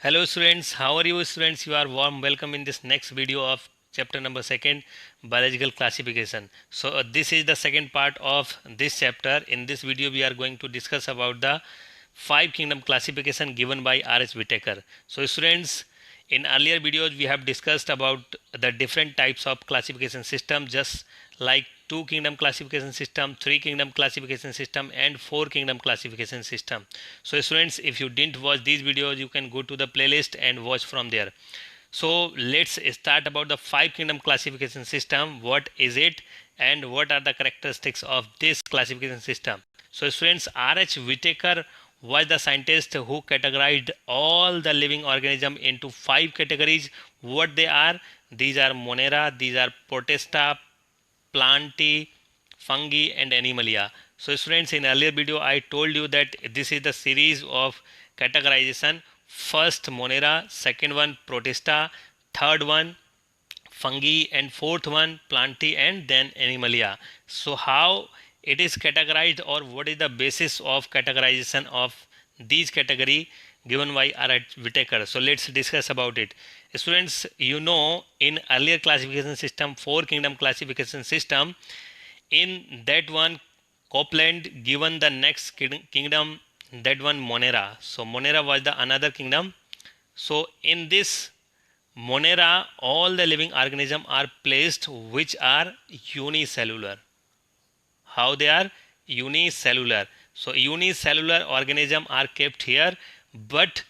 Hello students, how are you students? You are warm welcome in this next video of chapter number 2 biological classification. So this is the second part of this chapter. In this video we are going to discuss about the five kingdom classification given by R.H. Whitaker. So students, in earlier videos we have discussed about the different types of classification system, just like two kingdom classification system, three kingdom classification system and four kingdom classification system. So students, if you didn't watch these videos, you can go to the playlist and watch from there. So let's start about the five kingdom classification system. What is it and what are the characteristics of this classification system? So students, R.H. Whitaker was the scientist who categorized all the living organism into five categories. What they are? These are Monera, these are Protista, Plantae, fungi and animalia. So students, in earlier video I told you that this is the series of categorization. First Monera, second one Protista, third one fungi and fourth one Plantae and then animalia. So how it is categorized or what is the basis of categorization of these category given by R.H. Whitaker. So let's discuss about it. Students, you know, in earlier classification system, four kingdom classification system, in that one Copeland given the next kingdom, that one Monera. So Monera was the another kingdom. So in this Monera, all the living organisms are placed which are unicellular. How they are? Unicellular. So unicellular organisms are kept here, but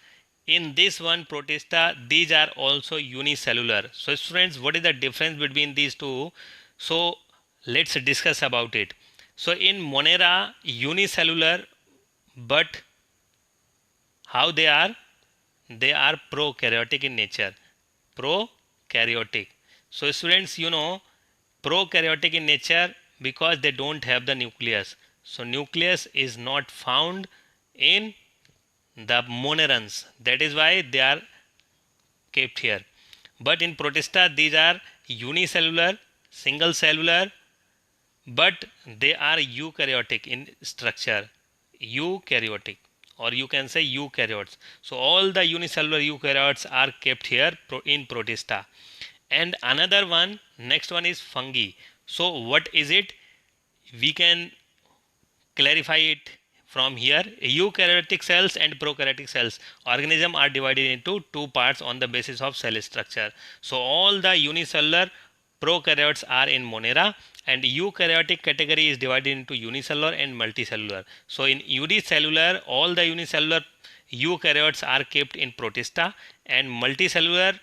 in this one Protista, these are also unicellular. So students, what is the difference between these two? So let's discuss about it. So in Monera, unicellular, but how they are? They are prokaryotic in nature. Prokaryotic. So students, you know, prokaryotic in nature because they don't have the nucleus. So nucleus is not found in the monerans. That is why they are kept here. But in Protista, these are unicellular, single cellular, but they are eukaryotic in structure. Eukaryotic, or you can say eukaryotes. So all the unicellular eukaryotes are kept here in Protista. And another one, next one is fungi. So what is it? We can clarify it from here. Eukaryotic cells and prokaryotic cells, organism are divided into two parts on the basis of cell structure. So all the unicellular prokaryotes are in Monera, and eukaryotic category is divided into unicellular and multicellular. So in unicellular, all the unicellular eukaryotes are kept in Protista, and multicellular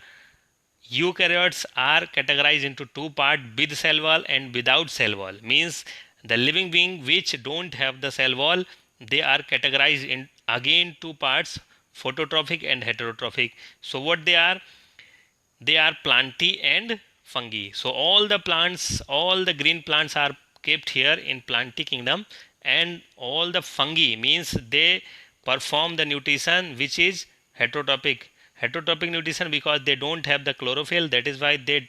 eukaryotes are categorized into two parts, with cell wall and without cell wall. Means the living being which don't have the cell wall, they are categorized in again two parts, phototrophic and heterotrophic. So what they are? They are Plantae and fungi. So all the plants, all the green plants are kept here in Plantae kingdom, and all the fungi means they perform the nutrition which is heterotrophic. Heterotrophic nutrition because they don't have the chlorophyll, that is why they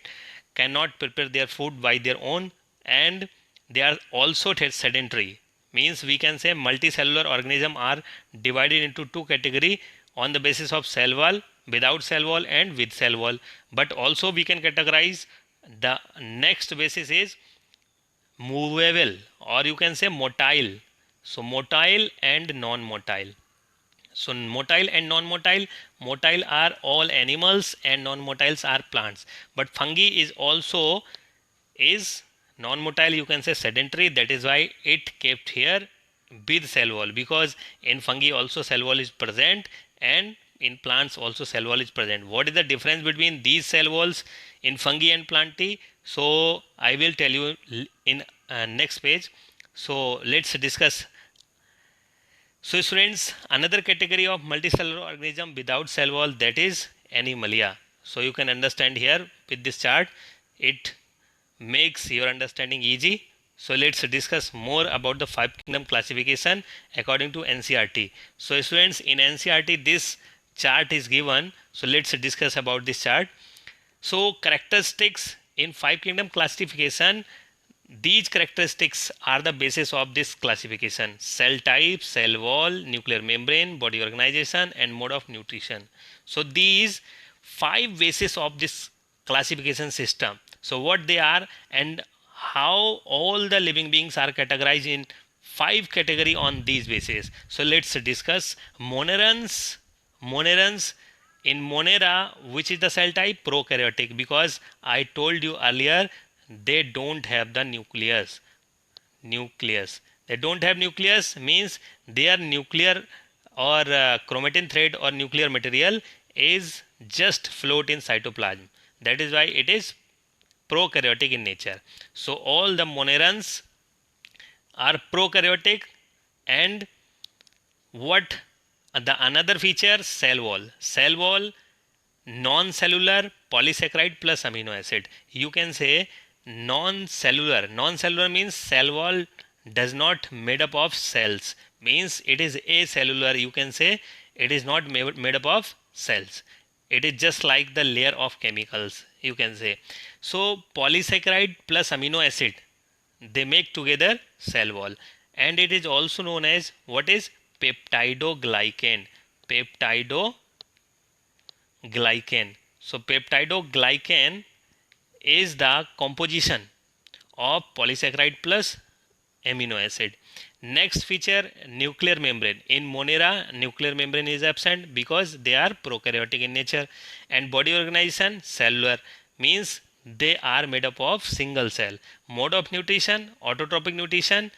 cannot prepare their food by their own, and they are also sedentary. Means we can say multicellular organism are divided into two category on the basis of cell wall, without cell wall and with cell wall. But also we can categorize the next basis is movable, or you can say motile. So motile and non-motile. So motile and non-motile, motile are all animals and non-motiles are plants. But fungi is also is non-motile, you can say sedentary, that is why it kept here with cell wall, because in fungi also cell wall is present and in plants also cell wall is present. What is the difference between these cell walls in fungi and Plantae? So I will tell you in next page. So let's discuss. So students, another category of multicellular organism without cell wall, that is animalia. So you can understand here with this chart, it makes your understanding easy. So let's discuss more about the five kingdom classification according to NCERT. So students, in NCERT this chart is given. So let's discuss about this chart. So characteristics in five kingdom classification, These characteristics are the basis of this classification: cell type, cell wall, nuclear membrane, body organization, and mode of nutrition. So these 5 bases of this classification system. So what they are and how all the living beings are categorized in 5 category on these bases. So let's discuss monerans. Monerans, in Monera, which is the cell type? Prokaryotic, because I told you earlier they don't have the nucleus. They don't have nucleus means their nuclear or chromatin thread or nuclear material is just float in cytoplasm. That is why it is prokaryotic in nature. So all the monerans are prokaryotic. And what the another feature? Cell wall, non-cellular polysaccharide plus amino acid. You can say non-cellular means cell wall does not made up of cells, means it is acellular. You can say it is not made up of cells, it is just like the layer of chemicals, you can say. So polysaccharide plus amino acid, they make together cell wall, and it is also known as what is peptidoglycan. So peptidoglycan is the composition of polysaccharide plus amino acid. Next feature, nuclear membrane. In Monera, nuclear membrane is absent because they are prokaryotic in nature. And body organization, cellular, means they are made up of single cell. Mode of nutrition, autotrophic nutrition.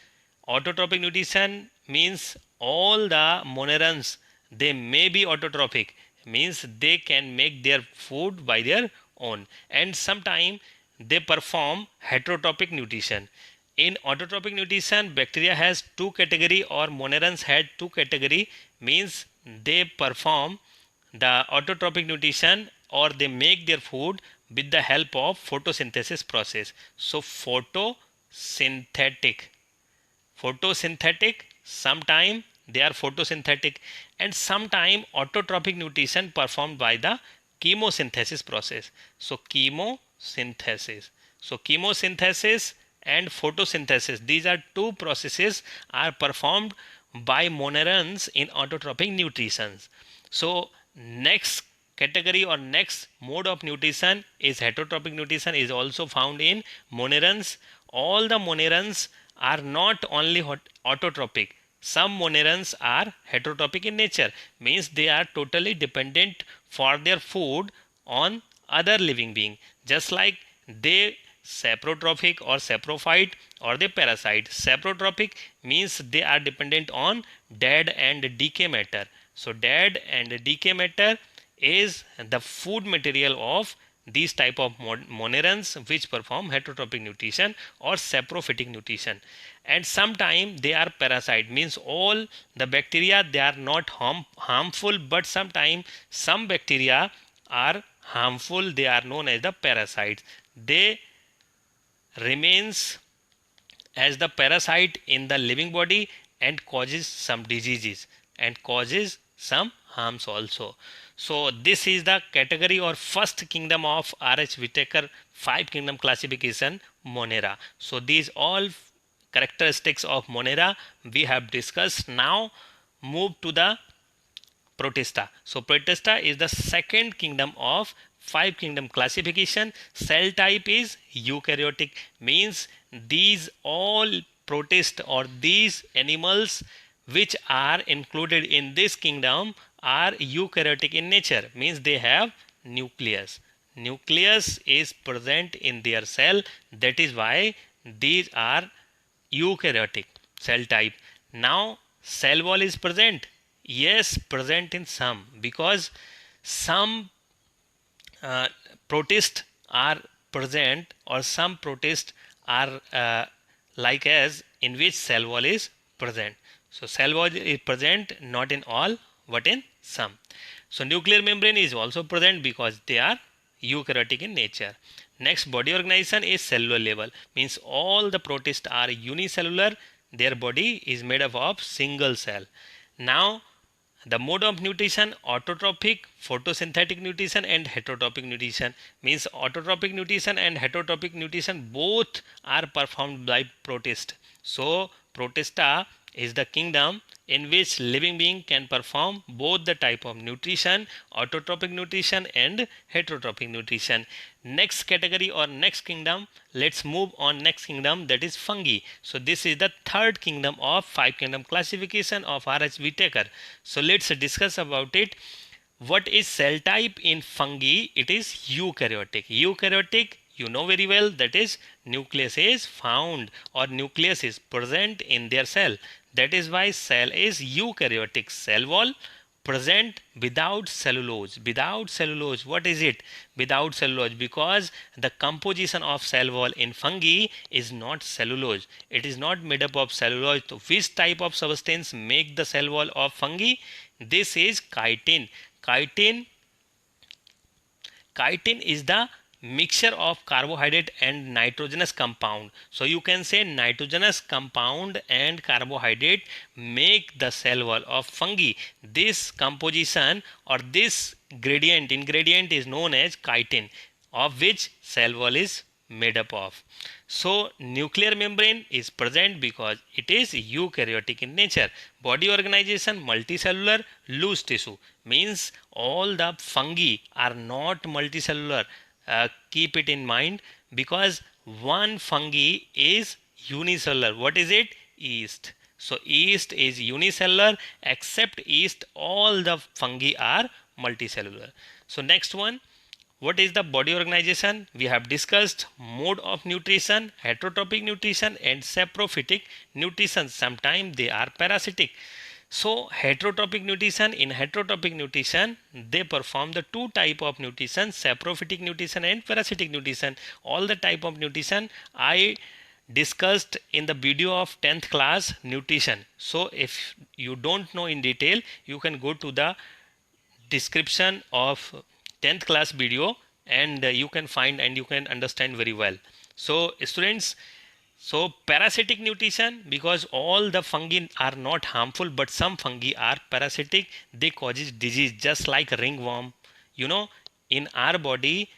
Autotrophic nutrition means all the monerans, they may be autotrophic, means they can make their food by their own, and sometimes they perform heterotrophic nutrition. In autotrophic nutrition, bacteria has 2 category or monerans had 2 category, means they perform the autotrophic nutrition or they make their food with the help of photosynthesis process. So photosynthetic, sometime they are photosynthetic, and sometime autotrophic nutrition performed by the chemosynthesis process. So chemosynthesis and photosynthesis, these are 2 processes are performed by monerans in autotrophic nutrition. So next category or next mode of nutrition is heterotrophic nutrition, is also found in monerans. All the monerans are not only autotrophic, some monerans are heterotrophic in nature, means they are totally dependent for their food on other living being, just like they saprotrophic or saprophyte or they parasite. Saprotrophic means they are dependent on dead and decay matter. So dead and decay matter is the food material of these type of monerans which perform heterotrophic nutrition or saprophytic nutrition. And sometimes they are parasite, means all the bacteria they are not harmful, but sometimes some bacteria are harmful, they are known as the parasites. They remains as the parasite in the living body and causes some diseases and causes some harms also. So this is the category or first kingdom of R.H. Whitaker 5 kingdom classification, Monera. So these all characteristics of Monera we have discussed. Now move to the Protista. So Protista is the second kingdom of 5 kingdom classification. Cell type is eukaryotic, means these all protist or these animals which are included in this kingdom are eukaryotic in nature, means they have nucleus. Nucleus is present in their cell, that is why these are eukaryotic cell type. Now cell wall is present. Yes, present in some, because some protists are present or some protists are like as in which cell wall is present. So cell wall is present not in all but in some. So nuclear membrane is also present because they are eukaryotic in nature. Next, body organization is cellular level, means all the protists are unicellular, their body is made up of single cell. Now The mode of nutrition: autotrophic, photosynthetic nutrition and heterotrophic nutrition. Means autotrophic nutrition and heterotrophic nutrition both are performed by protist. So protista is the kingdom in which living being can perform both the type of nutrition, autotrophic nutrition and heterotrophic nutrition. Next category or next kingdom, let's move on next kingdom, that is fungi. So this is the third kingdom of 5 kingdom classification of R.H. Whitaker. So let's discuss about it. What is cell type in fungi? It is eukaryotic. Eukaryotic, you know very well, that is nucleus is found or nucleus is present in their cell. That is why cell is eukaryotic. Cell wall present without cellulose. Without cellulose, what is it? Without cellulose, because the composition of cell wall in fungi is not cellulose. It is not made up of cellulose. So which type of substance make the cell wall of fungi? This is chitin. Chitin is the mixture of carbohydrate and nitrogenous compound. So you can say nitrogenous compound and carbohydrate make the cell wall of fungi. This composition or this ingredient is known as chitin, of which cell wall is made up of. So nuclear membrane is present because it is eukaryotic in nature. Body organization: multicellular, loose tissue. Means all the fungi are not multicellular. Keep it in mind, because one fungi is unicellular. What is it? Yeast. So yeast is unicellular, except yeast all the fungi are multicellular. So next one, what is the body organization? We have discussed mode of nutrition, heterotrophic nutrition and saprophytic nutrition. Sometimes they are parasitic. So heterotrophic nutrition, in heterotrophic nutrition they perform the two type of nutrition: saprophytic nutrition and parasitic nutrition. All the type of nutrition I discussed in the video of 10th class nutrition. So if you don't know in detail, you can go to the description of 10th class video and you can find and you can understand very well. So students, so parasitic nutrition, because all the fungi are not harmful, but some fungi are parasitic. They causes disease, just like ringworm. You know, in our body,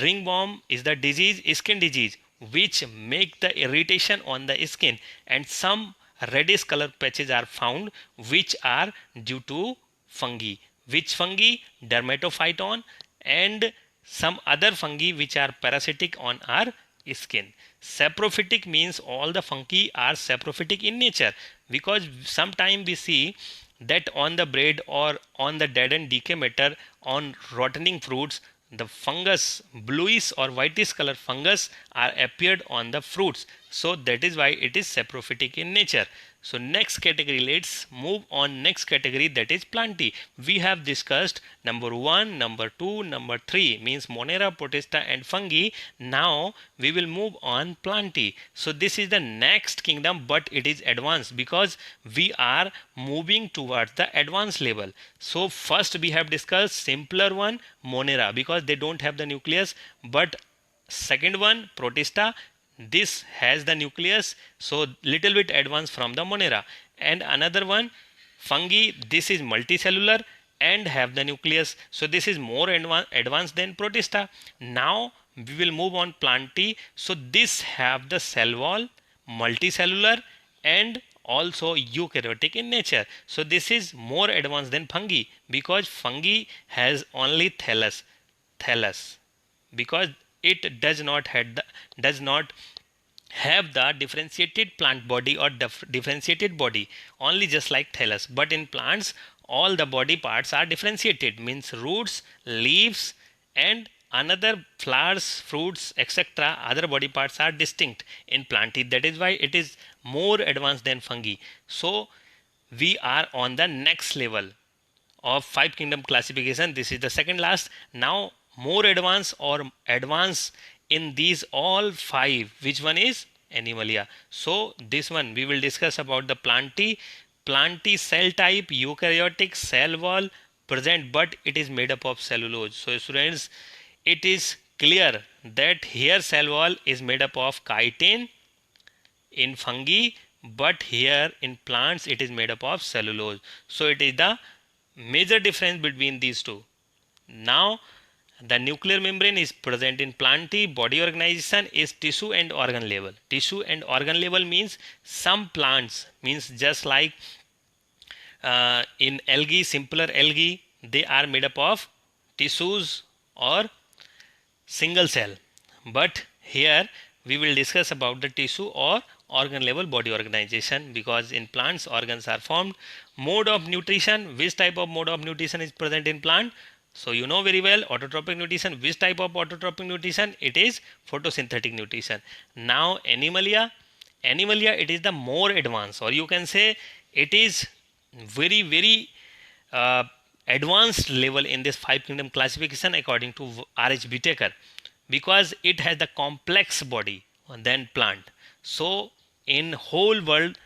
ringworm is the disease, skin disease, which make the irritation on the skin, and some reddish color patches are found, which are due to fungi. Which fungi? Dermatophyton and some other fungi which are parasitic on our skin. Saprophytic means all the fungi are saprophytic in nature, because sometimes we see that on the bread or on the dead and decay matter, on rotting fruits, the fungus, bluish or whitish color fungus are appeared on the fruits. So that is why it is saprophytic in nature. So next category, let's move on next category, that is plantae. We have discussed number 1, number 2, number 3 means Monera, Protista and fungi. Now we will move on plantae. So this is the next kingdom, but it is advanced because we are moving towards the advanced level. So first we have discussed simpler one, Monera, because they don't have the nucleus, but second one, Protista, this has the nucleus, so little bit advanced from the Monera. And another one, fungi, this is multicellular and have the nucleus, so this is more advanced than Protista. Now we will move on plantae. So this have the cell wall, multicellular and also eukaryotic in nature. So this is more advanced than fungi, because fungi has only thallus, because it does not have the differentiated plant body or differentiated body, only just like thallus. But in plants all the body parts are differentiated, means roots, leaves and another flowers, fruits, etc. other body parts are distinct in plantae. That is why it is more advanced than fungi. So we are on the next level of 5 kingdom classification. This is the second last. Now more advanced or advanced in these all 5, which one is? Animalia. So this one we will discuss about the plantae. Plantae cell type eukaryotic, cell wall present, but it is made up of cellulose. So students, it is clear that here cell wall is made up of chitin in fungi, but here in plants it is made up of cellulose. So it is the Major difference between these two. Now, the nuclear membrane is present in plant. Body organization is tissue and organ level. Tissue and organ level means some plants, means just like in algae, simpler algae, they are made up of tissues or single cell. But here we will discuss about the tissue or organ level body organization, because in plants organs are formed. Mode of nutrition, which type of mode of nutrition is present in plant? So you know very well, autotrophic nutrition. Which type of autotrophic nutrition? It is photosynthetic nutrition. Now animalia, it is the more advanced, or you can say it is very uh, advanced level in this five kingdom classification according to R.H. Whitaker, because it has the complex body than plant. So in whole world,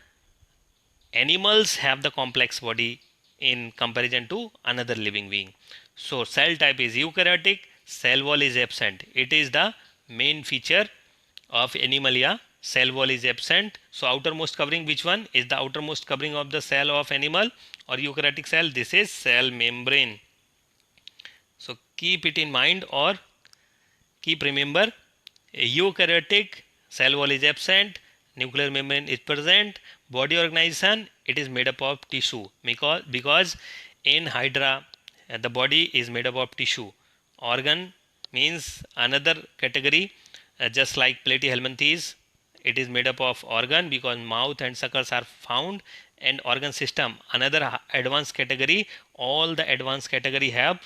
animals have the complex body in comparison to another living being. So cell type is eukaryotic, cell wall is absent. It is the main feature of animalia. Cell wall is absent. So outermost covering, which one is the outermost covering of the cell of animal or eukaryotic cell? This is cell membrane. So keep it in mind, or keep remember, eukaryotic cell wall is absent, nuclear membrane is present, body organization it is made up of tissue, because in hydra the body is made up of tissue. Organ means another category, just like platyhelminthes, it is made up of organ because mouth and suckers are found. And organ system, another advanced category. All the advanced category have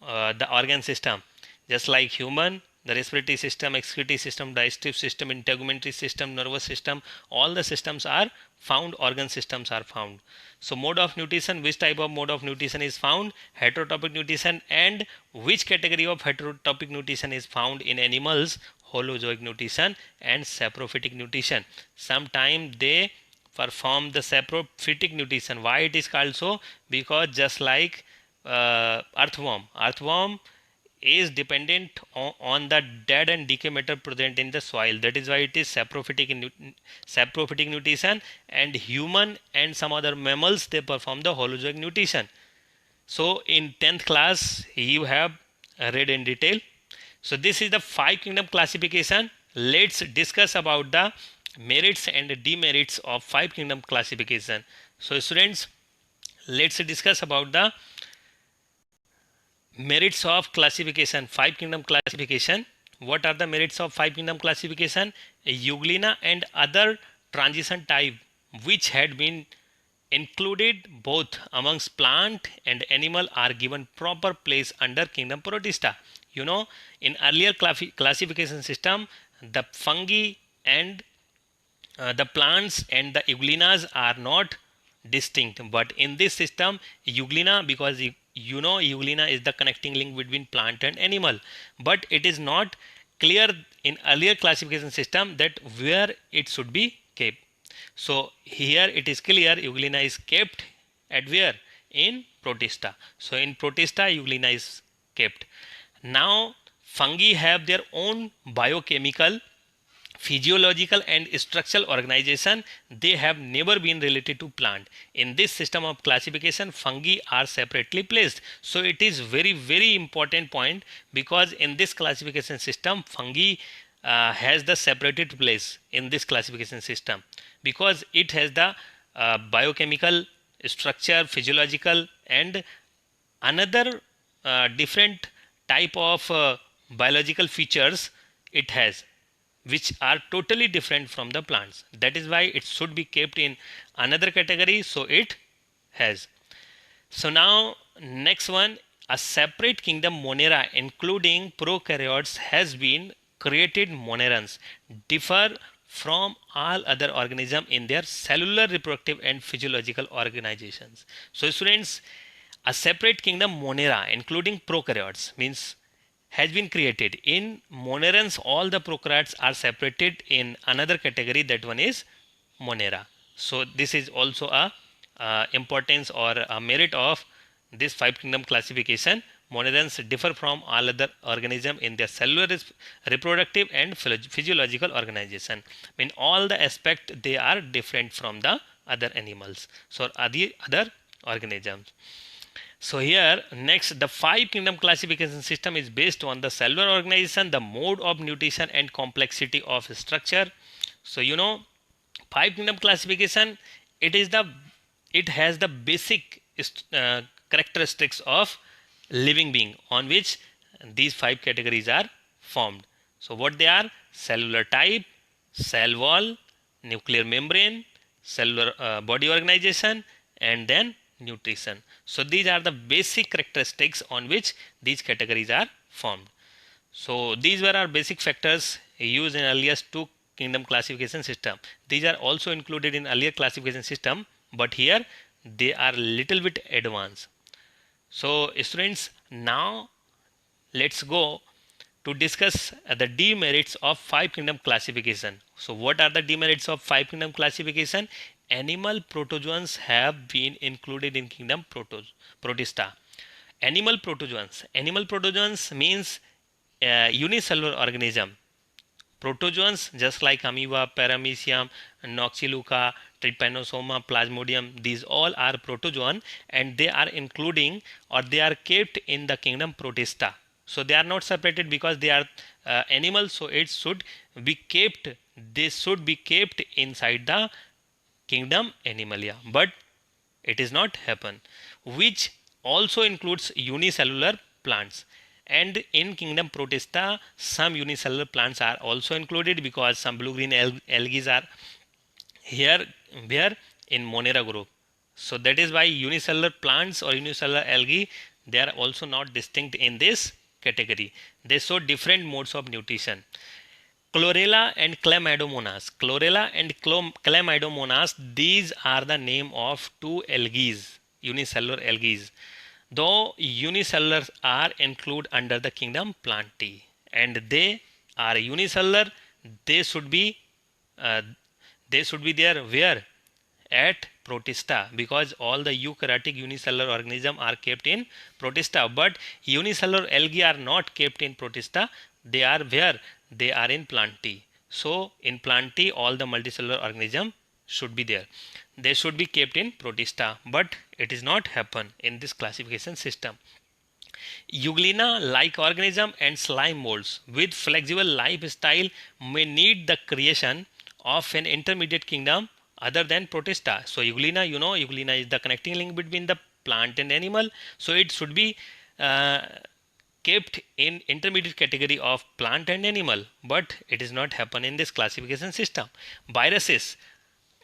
the organ system, just like human, the respiratory system, excretory system, digestive system, integumentary system, nervous system, all the systems are found, organ systems are found. So mode of nutrition, which type of mode of nutrition is found? Heterotrophic nutrition. And which category of heterotrophic nutrition is found in animals? Holozoic nutrition and saprophytic nutrition. Sometimes they perform the saprophytic nutrition. Why it is called so? Because just like earthworm is dependent on the dead and decay matter present in the soil. That is why it is saprophytic nutrition. And human and some other mammals, they perform the holozoic nutrition. So in 10th class you have read in detail. So this is the five kingdom classification. Let's discuss about the merits and demerits of five kingdom classification. So students, let's discuss about the merits of classification, five kingdom classification. What are the merits of five kingdom classification? Euglena and other transition type which had been included both amongst plant and animal are given proper place under kingdom Protista. You know, in earlier classification system, the fungi and the plants and the euglenas are not distinct, but in this system euglena, because you know euglena is the connecting link between plant and animal, but it is not clear in earlier classification system that where it should be kept. So here it is clear, euglena is kept at where? In Protista. So in Protista euglena is kept. Now fungi have their own biochemical, physiological and structural organization. They have never been related to plant. In this system of classification, fungi are separately placed. So it is very important point, because in this classification system fungi has the separated place in this classification system, because it has the biochemical structure, physiological and another different type of biological features it has, which are totally different from the plants. That is why it should be kept in another category. So it has. So now next one, a separate kingdom Monera including prokaryotes has been created. Monerans differ from all other organisms in their cellular, reproductive and physiological organizations. So students, a separate kingdom Monera including prokaryotes means has been created. In Monerans, all the prokaryotes are separated in another category. That one is Monera. So this is also a importance or a merit of this five kingdom classification. Monerans differ from all other organism in their cellular, reproductive and physiological organization. In all the aspect they are different from the other animals. So are the other organisms. So here next, the five kingdom classification system is based on the cellular organization, the mode of nutrition and complexity of structure. So five kingdom classification, it is the it has the basic characteristics of living being on which these five categories are formed. So what they are: cellular type, cell wall, nuclear membrane, cellular body organization, and then nutrition. So these are the basic characteristics on which these categories are formed. So these were our basic factors used in earliest two kingdom classification system. These are also included in earlier classification system, but here they are little bit advanced. So students, now let's go to discuss the demerits of five kingdom classification. So what are the demerits of five kingdom classification? Animal protozoans have been included in kingdom Protista. Animal protozoans means unicellular organism. Protozoans just like amoeba, paramecium, noctiluca, trypanosoma, plasmodium, these all are protozoan, and they are including, or they are kept in the kingdom Protista. So they are not separated because they are animals, so it should be kept, they should be kept inside the kingdom Animalia, but it is not happen, which also includes unicellular plants. And in kingdom Protista, some unicellular plants are also included because some blue green algae are here where in Monera group. So that is why unicellular plants or unicellular algae, they are also not distinct in this category. They show different modes of nutrition. Chlorella and Chlamydomonas. Chlorella and Chlamydomonas, these are the name of two algae, unicellular algae. Though unicellular are included under the kingdom Plantae, and they are unicellular, they should be uh, there where at Protista, because all the eukaryotic unicellular organisms are kept in Protista, but unicellular algae are not kept in Protista. They are where? They are in Plantae. So in Plantae all the multicellular organism should be there. They should be kept in Protista, but it is not happen in this classification system. Euglena like organism and slime molds with flexible lifestyle may need the creation of an intermediate kingdom other than Protista. So Euglena, Euglena is the connecting link between the plant and animal. So it should be kept in intermediate category of plant and animal, but it is not happen in this classification system. Viruses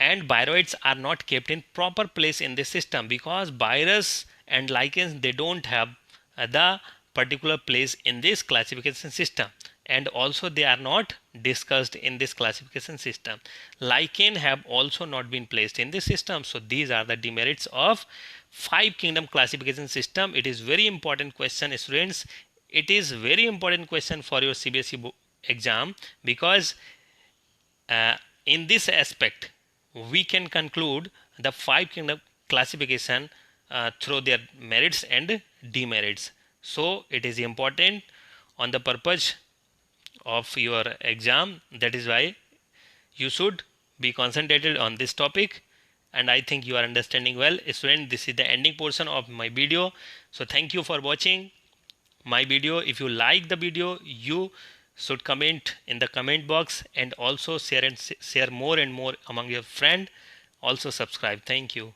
and viroids are not kept in proper place in this system because virus and lichens, they don't have the particular place in this classification system, and also they are not discussed in this classification system. Lichen have also not been placed in this system. So these are the demerits of five kingdom classification system. It is very important question, students. It is very important question for your CBSE exam, because in this aspect we can conclude the five kingdom classification through their merits and demerits. So it is important on the purpose of your exam. That is why you should be concentrated on this topic, and I think you are understanding well. Student, this is the ending portion of my video. So thank you for watching my video. If you like the video, you should comment in the comment box, and also share more and more among your friend. Also subscribe. Thank you.